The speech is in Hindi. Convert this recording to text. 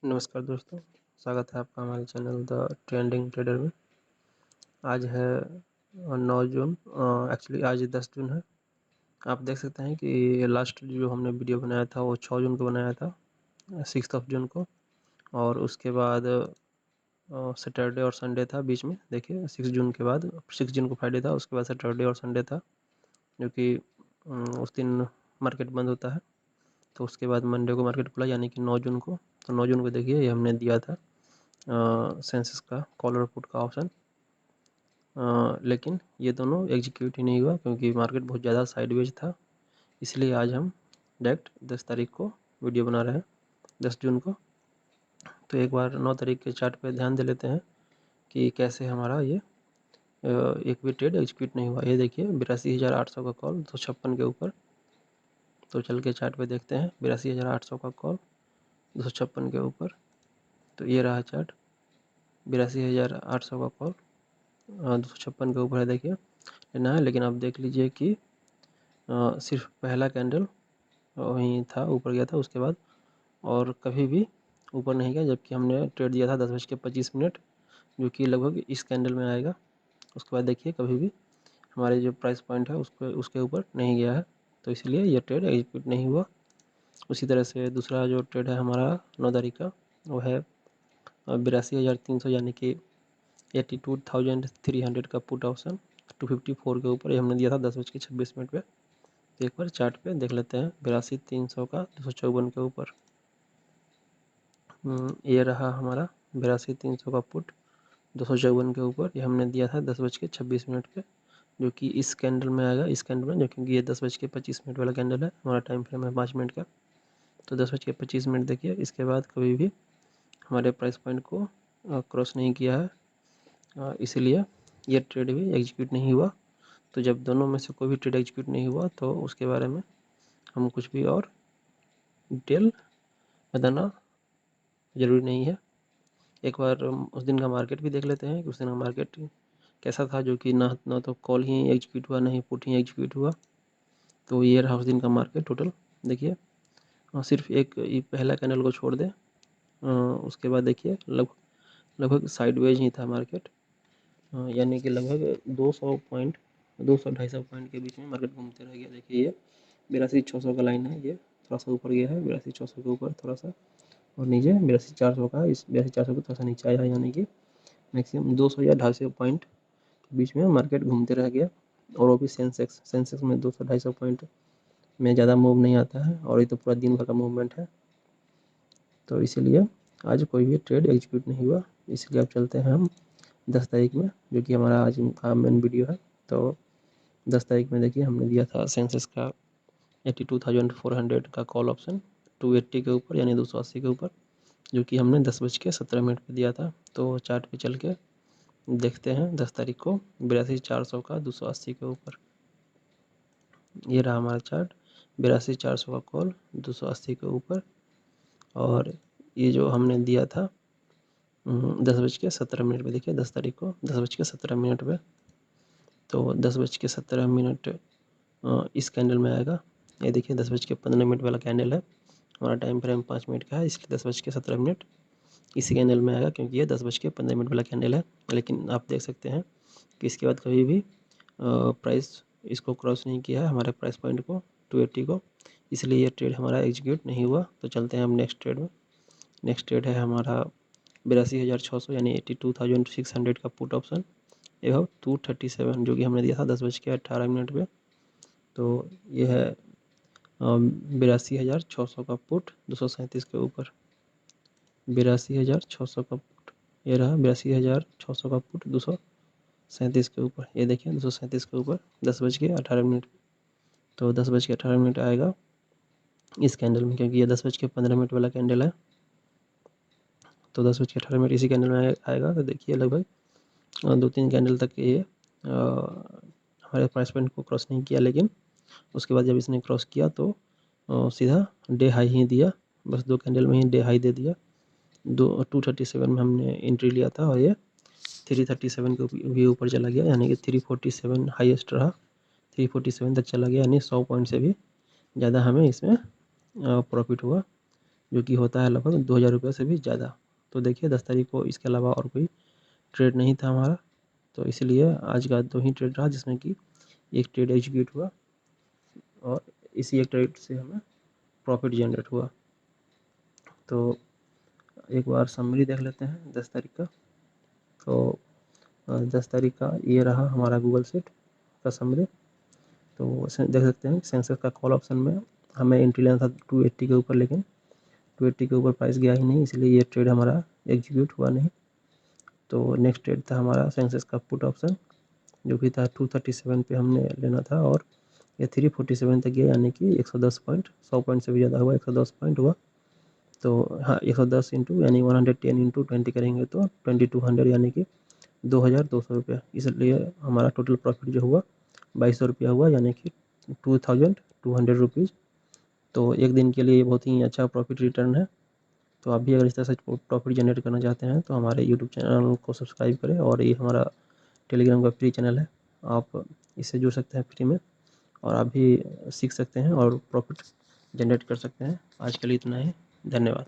नमस्कार दोस्तों, स्वागत है आपका हमारे चैनल द ट्रेंडिंग ट्रेडर में। आज है 9 जून, एक्चुअली आज 10 जून है। आप देख सकते हैं कि लास्ट जो हमने वीडियो बनाया था वो 6 जून को बनाया था, 6 जून को। और उसके बाद सैटरडे और संडे था बीच में। देखिए 6 जून के बाद 6 जून को फ्राइडे था, उसके बाद सैटरडे और संडे था, जो कि उस दिन मार्केट बंद होता है। तो उसके बाद मंडे को मार्केट खुला, यानी कि 9 जून को। तो 9 जून को देखिए ये हमने दिया था सेंसेक्स का कॉल और पुट का ऑप्शन, लेकिन ये दोनों एग्जीक्यूट ही नहीं हुआ क्योंकि मार्केट बहुत ज़्यादा साइडवेज था। इसलिए आज हम डायरेक्ट 10 तारीख को वीडियो बना रहे हैं, 10 जून को। तो एक बार 9 तारीख के चार्ट पे ध्यान दे लेते हैं कि कैसे हमारा ये एक भी ट्रेड एग्जीक्यूट नहीं हुआ। ये देखिए 82,800 का कॉल 256 के ऊपर। तो चल के चार्ट पे देखते हैं 82,800 का कॉल 256 के ऊपर। तो ये रहा चार्ट, 82,800 का कॉल 256 के ऊपर है। देखिए लेना है, लेकिन आप देख लीजिए कि सिर्फ पहला कैंडल वहीं था, ऊपर गया था, उसके बाद और कभी भी ऊपर नहीं गया। जबकि हमने ट्रेड दिया था 10:25, जो कि लगभग इस कैंडल में आएगा। उसके बाद देखिए कभी भी हमारे जो प्राइस पॉइंट है उसके ऊपर नहीं गया है, तो इसलिए ये ट्रेड एग्जीक्यूट नहीं हुआ। उसी तरह से दूसरा जो ट्रेड है हमारा 9 तारीख का, वो है 82,300 यानी कि 82,300 का पुट ऑप्शन 254 के ऊपर। ये हमने दिया था 10:26 पे। एक बार चार्ट पे देख लेते हैं 82,300 का 254 के ऊपर। ये रहा हमारा 82,300 का पुट 254 के ऊपर। ये हमने दिया था 10:26 पे, जो कि इस कैंडल में आएगा, इस कैंडल में, जो क्योंकि ये 10:25 वाला कैंडल है। हमारा टाइम फ्रेम है 5 मिनट का। तो 10:25 देखिए, इसके बाद कभी भी हमारे प्राइस पॉइंट को क्रॉस नहीं किया है, इसलिए ये ट्रेड भी एग्जीक्यूट नहीं हुआ। तो जब दोनों में से कोई भी ट्रेड एग्जीक्यूट नहीं हुआ तो उसके बारे में हम कुछ भी और डिटेल बताना ज़रूरी नहीं है। एक बार उस दिन का मार्केट भी देख लेते हैं कि उस दिन का मार्केट कैसा था, जो कि ना तो कॉल ही एग्जीक्यूट हुआ, ना ही पुट ही एग्जीक्यूट हुआ। तो ये रहा उस दिन का मार्केट टोटल। देखिए सिर्फ एक पहला कैंडल को छोड़ दे, उसके बाद देखिए लगभग साइडवेज ही था मार्केट, यानी कि लगभग 200 पॉइंट, 200-250 पॉइंट के बीच में मार्केट घूमते रह गया। देखिए ये 82,600 का लाइन है, ये थोड़ा सा ऊपर गया है 82,600 के ऊपर थोड़ा सा, और नीचे 82,400 का, इस 82,400 को थोड़ा सा नीचे आया, यानी कि मैक्सिमम 200 या 250 पॉइंट के बीच में मार्केट घूमते रह गया। और वो भी सेंसेक्स में 200-250 पॉइंट में ज़्यादा मूव नहीं आता है, और ये तो पूरा दिन भर का मूवमेंट है। तो इसीलिए आज कोई भी ट्रेड एग्जीक्यूट नहीं हुआ। इसलिए अब चलते हैं हम 10 तारीख में, जो कि हमारा आज का मेन वीडियो है। तो 10 तारीख में देखिए हमने दिया था सेंसेक्स का 82,400 का कॉल ऑप्शन 280 के ऊपर, यानी 280 के ऊपर, जो कि हमने 10:17 पे दिया था। तो चार्ट पे चल के देखते हैं 10 तारीख को 82,400 का 280 के ऊपर। ये रहा हमारा चार्ट, 82,400 का कॉल 280 के ऊपर। और ये जो हमने दिया था 10:17 पे, देखिए 10 तारीख को 10:17 पे। तो 10:17 इस कैंडल में आएगा। ये देखिए 10:15 वाला कैंडल है, हमारा टाइम फ्रेम 5 मिनट का है, इसलिए 10:17 इसी कैंडल में आएगा, क्योंकि ये 10:15 वाला कैंडल है। लेकिन आप देख सकते हैं कि इसके बाद कभी भी प्राइस इसको क्रॉस नहीं किया है, हमारे प्राइस पॉइंट को 280 को, इसलिए ये ट्रेड हमारा एग्जीक्यूट नहीं हुआ। तो चलते हैं हम नेक्स्ट ट्रेड में। नेक्स्ट ट्रेड है हमारा 82,600 यानी 82,600 का पुट ऑप्शन एवं 237, जो कि हमने दिया था 10:18 पे। तो ये है 82,600 का पुट 237 के ऊपर। 82,600 का पुट, ये रहा 82,600 का पुट 237 के ऊपर। ये देखिए 237 के ऊपर 10:18। तो 10:18 आएगा इस कैंडल में, क्योंकि ये 10:15 वाला कैंडल है। तो 10:18 इसी कैंडल में आएगा। तो देखिए लगभग 2-3 कैंडल तक ये हमारे प्राइस पॉइंट को क्रॉस नहीं किया, लेकिन उसके बाद जब इसने क्रॉस किया तो सीधा डे हाई ही दिया, बस 2 कैंडल में ही डे हाई दे दिया। 237 में हमने एंट्री लिया था, और ये 337 के भी ऊपर चला गया, यानी कि 347 हाईएस्ट रहा, 347 तक चला गया, यानी 100 पॉइंट से भी ज़्यादा हमें इसमें प्रॉफिट हुआ। जो कि होता है लगभग 2000 रुपये से भी ज़्यादा। तो देखिए 10 तारीख को इसके अलावा और कोई ट्रेड नहीं था हमारा, तो इसलिए आज का 2 ही ट्रेड रहा, जिसमें कि एक ट्रेड एग्जीक्यूट हुआ और इसी एक ट्रेड से हमें प्रॉफिट जनरेट हुआ। तो एक बार समरी देख लेते हैं 10 तारीख का। तो 10 तारीख का ये रहा हमारा गूगल सेट का समरी। तो देख सकते हैं सेंसेक्स का कॉल ऑप्शन में हमें एंट्री लेना था 280 के ऊपर, लेकिन 280 के ऊपर प्राइस गया ही नहीं, इसलिए ये ट्रेड हमारा एग्जीक्यूट हुआ नहीं। तो नेक्स्ट ट्रेड था हमारा सेंसेक्स का पुट ऑप्शन, जो कि था 237 पे हमने लेना था और ये 347 तक गया, यानी कि 110 पॉइंट, 100 पॉइंट से भी ज़्यादा हुआ, 110 पॉइंट हुआ। तो हाँ 110 इंटू यानी 110 इंटू 20 करेंगे तो 2200 यानी कि 2200 रुपया, इसलिए हमारा टोटल प्रॉफिट जो हुआ 2200 रुपया हुआ, यानी कि 2200 रुपीज़। तो एक दिन के लिए बहुत ही अच्छा प्रॉफिट रिटर्न है। तो आप भी अगर इस तरह से प्रॉफिट जनरेट करना चाहते हैं तो हमारे यूट्यूब चैनल को सब्सक्राइब करें, और ये हमारा टेलीग्राम का फ्री चैनल है, आप इससे जुड़ सकते हैं फ्री में, और आप भी सीख सकते हैं और प्रॉफिट जनरेट कर सकते हैं। आज के लिए इतना ही, धन्यवाद।